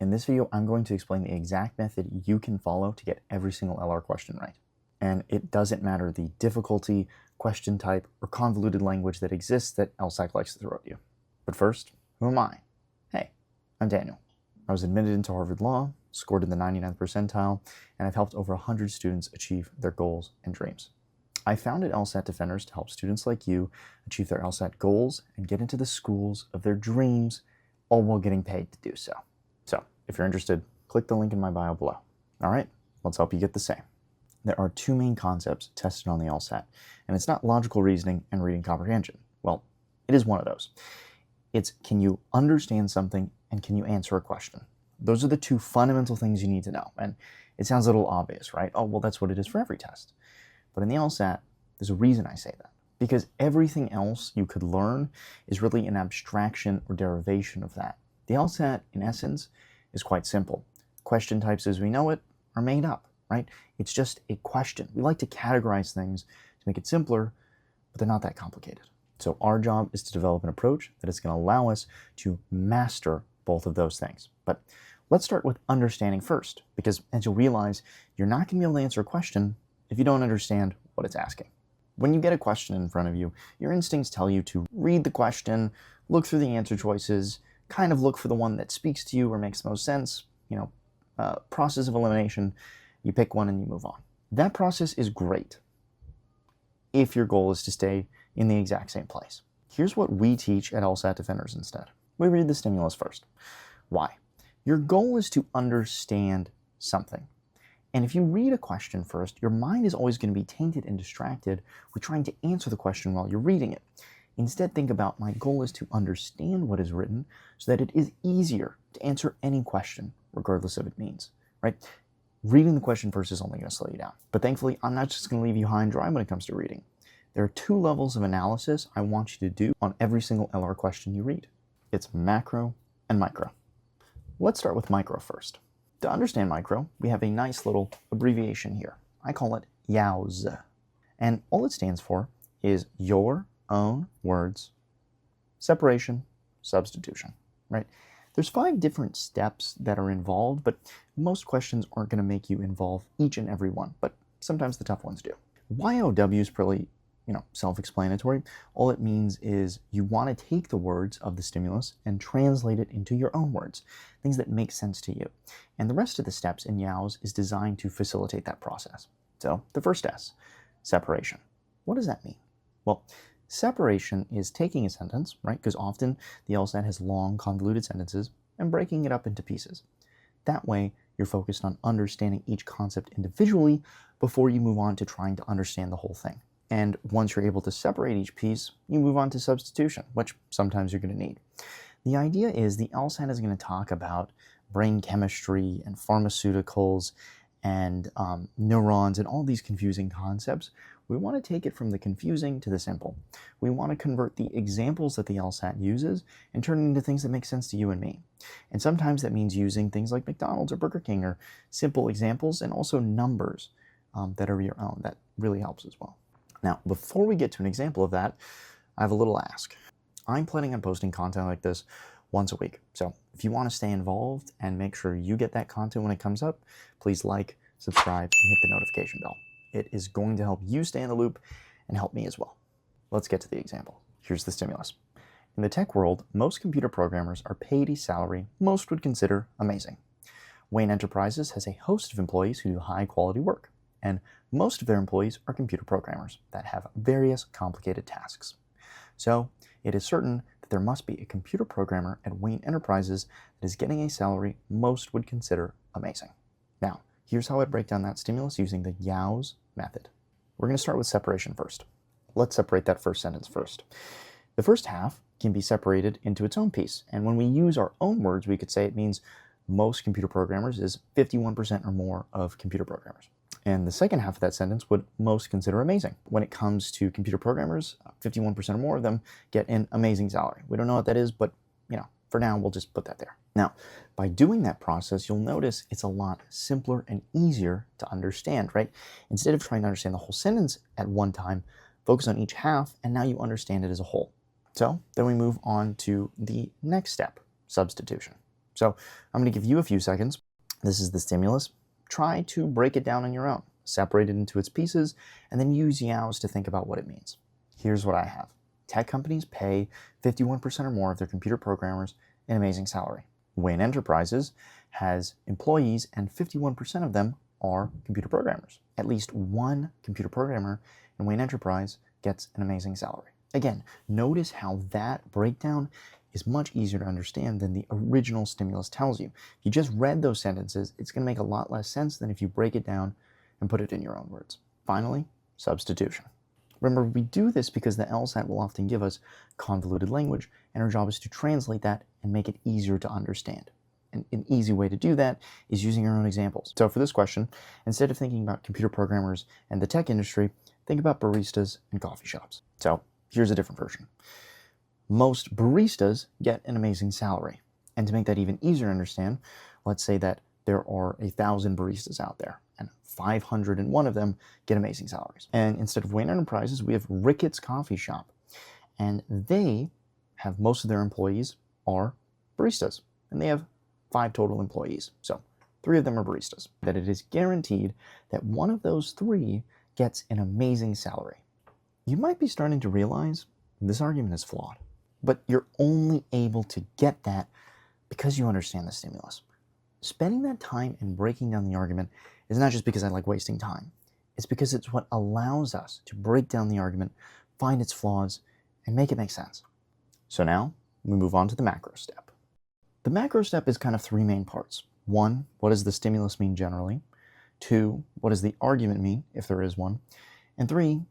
In this video, I'm going to explain the exact method you can follow to get every single LR question right. And it doesn't matter the difficulty, question type, or convoluted language that exists that LSAT likes to throw at you. But first, who am I? Hey, I'm Daniel. I was admitted into Harvard Law, scored in the 99th percentile, and I've helped over 100 students achieve their goals and dreams. I founded LSAT Defenders to help students like you achieve their LSAT goals and get into the schools of their dreams, all while getting paid to do so. So, if you're interested, click the link in my bio below. All right, let's help you get the same. There are two main concepts tested on the LSAT, and it's not logical reasoning and reading comprehension. Well, it is one of those. It's can you understand something and can you answer a question? Those are the two fundamental things you need to know. And it sounds a little obvious, right? Oh, well, that's what it is for every test. But in the LSAT, there's a reason I say that. Because everything else you could learn is really an abstraction or derivation of that. The LSAT, in essence, is quite simple. Question types as we know it are made up, right? It's just a question. We like to categorize things to make it simpler, but they're not that complicated. So our job is to develop an approach that is going to allow us to master both of those things. But let's start with understanding first, because as you'll realize, you're not going to be able to answer a question if you don't understand what it's asking. When you get a question in front of you, your instincts tell you to read the question, look through the answer choices, kind of look for the one that speaks to you or makes the most sense, process of elimination, you pick one and you move on. That process is great if your goal is to stay in the exact same place. Here's what we teach at LSAT Defenders instead. We read the stimulus first. Why? Your goal is to understand something. And if you read a question first, your mind is always going to be tainted and distracted with trying to answer the question while you're reading it. Instead, think about my goal is to understand what is written so that it is easier to answer any question, regardless of its means, right? Reading the question first is only going to slow you down. But thankfully, I'm not just going to leave you high and dry when it comes to reading. There are two levels of analysis I want you to do on every single LR question you read. It's macro and micro. Let's start with micro first. To understand micro, we have a nice little abbreviation here. I call it YOWS. And all it stands for is your own words, separation, substitution, right? There's 5 different steps that are involved, but most questions aren't going to make you involve each and every one, but sometimes the tough ones do. YOW is pretty, self-explanatory. All it means is you want to take the words of the stimulus and translate it into your own words, things that make sense to you. And the rest of the steps in YOWS is designed to facilitate that process. So the first S, separation. What does that mean? Well, separation is taking a sentence, right? Because often the LSAT has long, convoluted sentences, and breaking it up into pieces. That way, you're focused on understanding each concept individually before you move on to trying to understand the whole thing. And once you're able to separate each piece, you move on to substitution, which sometimes you're going to need. The idea is the LSAT is going to talk about brain chemistry and pharmaceuticals and neurons and all these confusing concepts. We want to take it from the confusing to the simple. We want to convert the examples that the LSAT uses and turn it into things that make sense to you and me. And sometimes that means using things like McDonald's or Burger King or simple examples and also numbers that are your own. That really helps as well. Now, before we get to an example of that, I have a little ask. I'm planning on posting content like this once a week. So if you want to stay involved and make sure you get that content when it comes up, please like, subscribe, and hit the notification bell. It is going to help you stay in the loop and help me as well. Let's get to the example. Here's the stimulus. In the tech world, most computer programmers are paid a salary most would consider amazing. Wayne Enterprises has a host of employees who do high-quality work, and most of their employees are computer programmers that have various complicated tasks. So it is certain that there must be a computer programmer at Wayne Enterprises that is getting a salary most would consider amazing. Now, here's how I break down that stimulus using the YOWS method. We're going to start with separation first. Let's separate that first sentence first. The first half can be separated into its own piece, and when we use our own words, we could say it means most computer programmers is 51% or more of computer programmers. And the second half of that sentence would most consider amazing. When it comes to computer programmers, 51% or more of them get an amazing salary. We don't know what that is, but for now, we'll just put that there. Now, by doing that process, you'll notice it's a lot simpler and easier to understand, right? Instead of trying to understand the whole sentence at one time, focus on each half, and now you understand it as a whole. So then we move on to the next step, substitution. So I'm going to give you a few seconds. This is the stimulus. Try to break it down on your own, separate it into its pieces, and then use YOWs to think about what it means. Here's what I have. Tech companies pay 51% or more of their computer programmers an amazing salary. Wayne Enterprises has employees and 51% of them are computer programmers. At least one computer programmer in Wayne Enterprise gets an amazing salary. Again, notice how that breakdown is much easier to understand than the original stimulus tells you. If you just read those sentences, it's going to make a lot less sense than if you break it down and put it in your own words. Finally, substitution. Remember, we do this because the LSAT will often give us convoluted language, and our job is to translate that and make it easier to understand. And an easy way to do that is using our own examples. So for this question, instead of thinking about computer programmers and the tech industry, think about baristas and coffee shops. So here's a different version. Most baristas get an amazing salary. And to make that even easier to understand, let's say that there are 1,000 baristas out there, and 501 of them get amazing salaries. And instead of Wayne Enterprises, we have Ricketts Coffee Shop. And they have most of their employees are baristas. And they have 5 total employees. So 3 of them are baristas. That it is guaranteed that one of those 3 gets an amazing salary. You might be starting to realize this argument is flawed. But you're only able to get that because you understand the stimulus. Spending that time and breaking down the argument is not just because I like wasting time. It's because it's what allows us to break down the argument, find its flaws, and make it make sense. So now we move on to the macro step. The macro step is kind of 3 main parts. 1, what does the stimulus mean generally? 2, what does the argument mean, if there is one? And 3,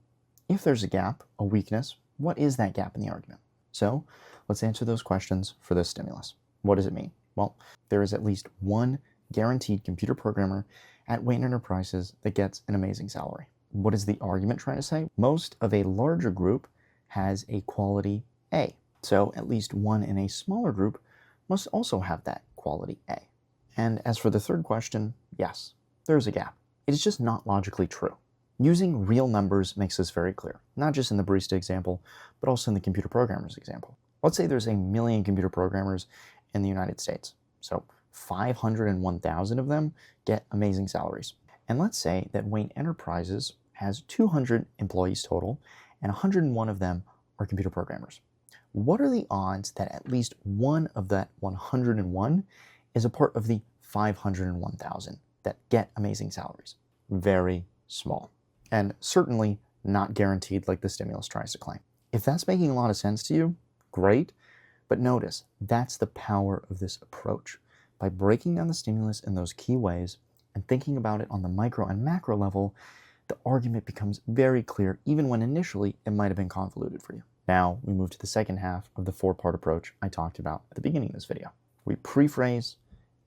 if there's a gap, a weakness, what is that gap in the argument? So let's answer those questions for this stimulus. What does it mean? Well, there is at least one guaranteed computer programmer at Wayne Enterprises that gets an amazing salary. What is the argument trying to say? Most of a larger group has a quality A. So at least one in a smaller group must also have that quality A. And as for the third question, yes, there is a gap. It is just not logically true. Using real numbers makes this very clear, not just in the barista example, but also in the computer programmers example. Let's say there's 1 million computer programmers in the United States. So 501,000 of them get amazing salaries. And let's say that Wayne Enterprises has 200 employees total, and 101 of them are computer programmers. What are the odds that at least one of that 101 is a part of the 501,000 that get amazing salaries? Very small. And certainly not guaranteed like the stimulus tries to claim. If that's making a lot of sense to you, great. But notice, that's the power of this approach. By breaking down the stimulus in those key ways and thinking about it on the micro and macro level, the argument becomes very clear, even when initially it might have been convoluted for you. Now we move to the second half of the 4-part approach I talked about at the beginning of this video. We pre-phrase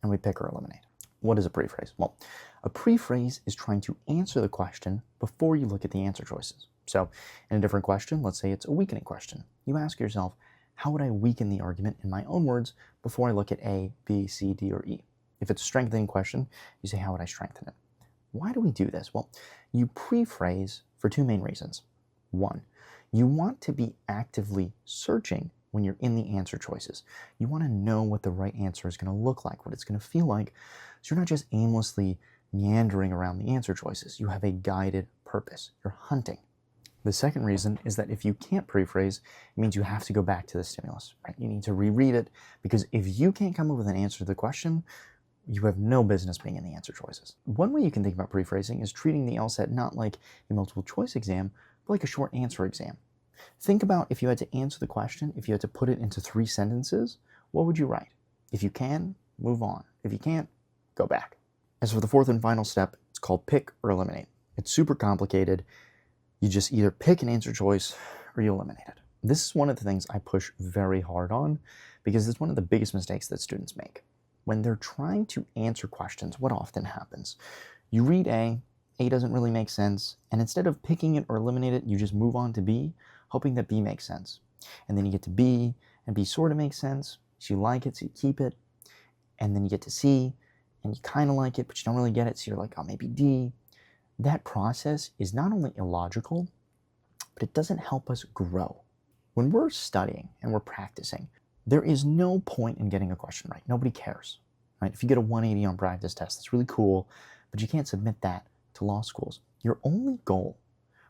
and we pick or eliminate. What is a pre-phrase? Well, a pre-phrase is trying to answer the question before you look at the answer choices. So in a different question, let's say it's a weakening question. You ask yourself, how would I weaken the argument in my own words before I look at A, B, C, D, or E? If it's a strengthening question, you say, how would I strengthen it? Why do we do this? Well, you pre-phrase for 2 main reasons. 1, you want to be actively searching when you're in the answer choices. You want to know what the right answer is going to look like, what it's going to feel like, so you're not just aimlessly meandering around the answer choices. You have a guided purpose. You're hunting. The second reason is that if you can't pre-phrase, it means you have to go back to the stimulus, right? You need to reread it, because if you can't come up with an answer to the question, you have no business being in the answer choices. One way you can think about pre-phrasing is treating the LSAT not like a multiple choice exam, but like a short answer exam. Think about if you had to answer the question, if you had to put it into 3 sentences, what would you write? If you can, move on. If you can't, go back. As for the 4th and final step, it's called pick or eliminate. It's super complicated. You just either pick an answer choice or you eliminate it. This is one of the things I push very hard on because it's one of the biggest mistakes that students make. When they're trying to answer questions, what often happens? You read A doesn't really make sense, and instead of picking it or eliminate it, you just move on to B, hoping that B makes sense. And then you get to B, and B sort of makes sense, so you like it, so you keep it. And then you get to C, and you kind of like it, but you don't really get it, so you're like, oh, maybe D. That process is not only illogical, but it doesn't help us grow. When we're studying and we're practicing, There is no point in getting a question right. Nobody cares, right? If you get a 180 on practice test, that's really cool, but you can't submit that to law schools. Your only goal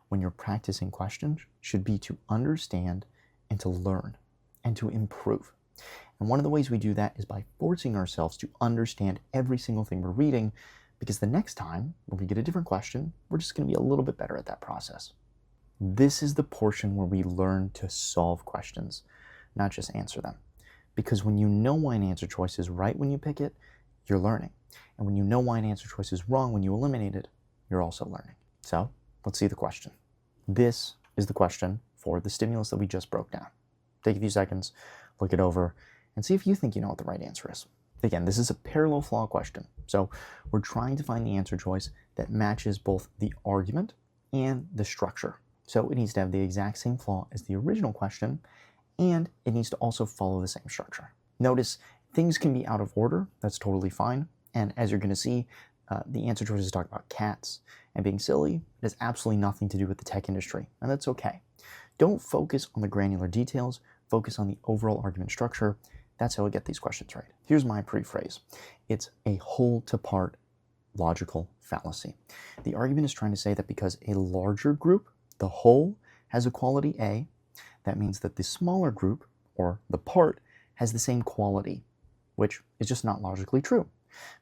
when you're practicing questions should be to understand and to learn and to improve. And one of the ways we do that is by forcing ourselves to understand every single thing we're reading, because the next time when we get a different question, we're just going to be a little bit better at that process. This is the portion where we learn to solve questions, not just answer them. Because when you know why an answer choice is right when you pick it, you're learning. And when you know why an answer choice is wrong when you eliminate it, you're also learning. So let's see the question. This is the question for the stimulus that we just broke down. Take a few seconds, look it over, and see if you think you know what the right answer is. Again, this is a parallel flaw question. So we're trying to find the answer choice that matches both the argument and the structure. So it needs to have the exact same flaw as the original question, and it needs to also follow the same structure. Notice things can be out of order. That's totally fine. And as you're going to see, the answer choices talk about cats and being silly. It has absolutely nothing to do with the tech industry, and that's okay. Don't focus on the granular details. Focus on the overall argument structure. That's how we get these questions right. Here's my pre-phrase. It's a whole-to-part logical fallacy. The argument is trying to say that because a larger group, the whole, has a quality A, that means that the smaller group, or the part, has the same quality, which is just not logically true.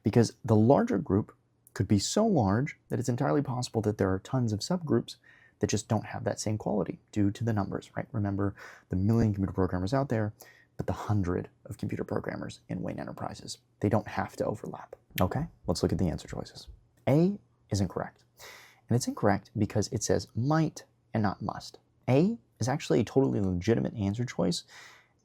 Because the larger group could be so large that it's entirely possible that there are tons of subgroups that just don't have that same quality due to the numbers, right? Remember the 1 million computer programmers out there, but the 100 of computer programmers in Wayne Enterprises. They don't have to overlap. Okay, let's look at the answer choices. A is incorrect. And it's incorrect because it says might and not must. A is actually a totally legitimate answer choice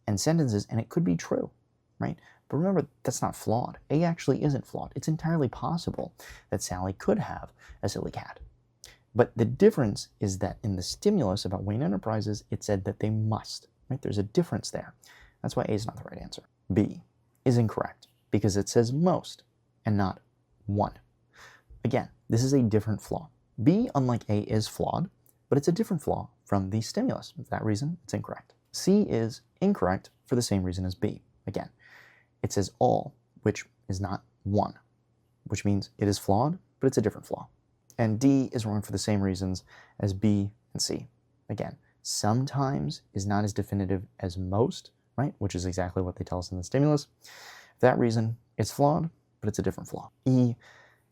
and sentences, and it could be true, right? But remember, that's not flawed. A actually isn't flawed. It's entirely possible that Sally could have a silly cat. But the difference is that in the stimulus about Wayne Enterprises, it said that they must, right? There's a difference there. That's why A is not the right answer. B is incorrect because it says most and not one. Again, this is a different flaw. B, unlike A, is flawed, but it's a different flaw from the stimulus. For that reason, it's incorrect. C is incorrect for the same reason as B. Again, it says all, which is not one, which means it is flawed, but it's a different flaw. And D is wrong for the same reasons as B and C. Again, sometimes is not as definitive as most, right? Which is exactly what they tell us in the stimulus. For that reason, it's flawed, but it's a different flaw. E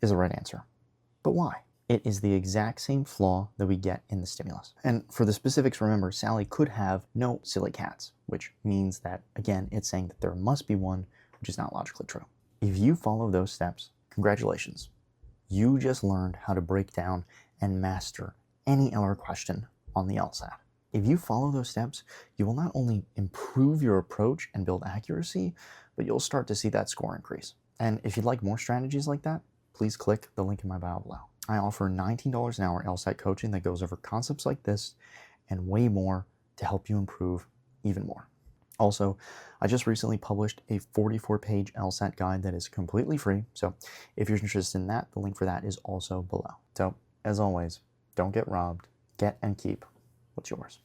is the right answer. But why? It is the exact same flaw that we get in the stimulus. And for the specifics, remember, Sally could have no silly cats, which means that, again, it's saying that there must be one, which is not logically true. If you follow those steps, congratulations. You just learned how to break down and master any LR question on the LSAT. If you follow those steps, you will not only improve your approach and build accuracy, but you'll start to see that score increase. And if you'd like more strategies like that, please click the link in my bio below. I offer $19 an hour LSAT coaching that goes over concepts like this and way more to help you improve even more. Also, I just recently published a 44-page LSAT guide that is completely free, so if you're interested in that, the link for that is also below. So, as always, don't get robbed, get and keep what's yours.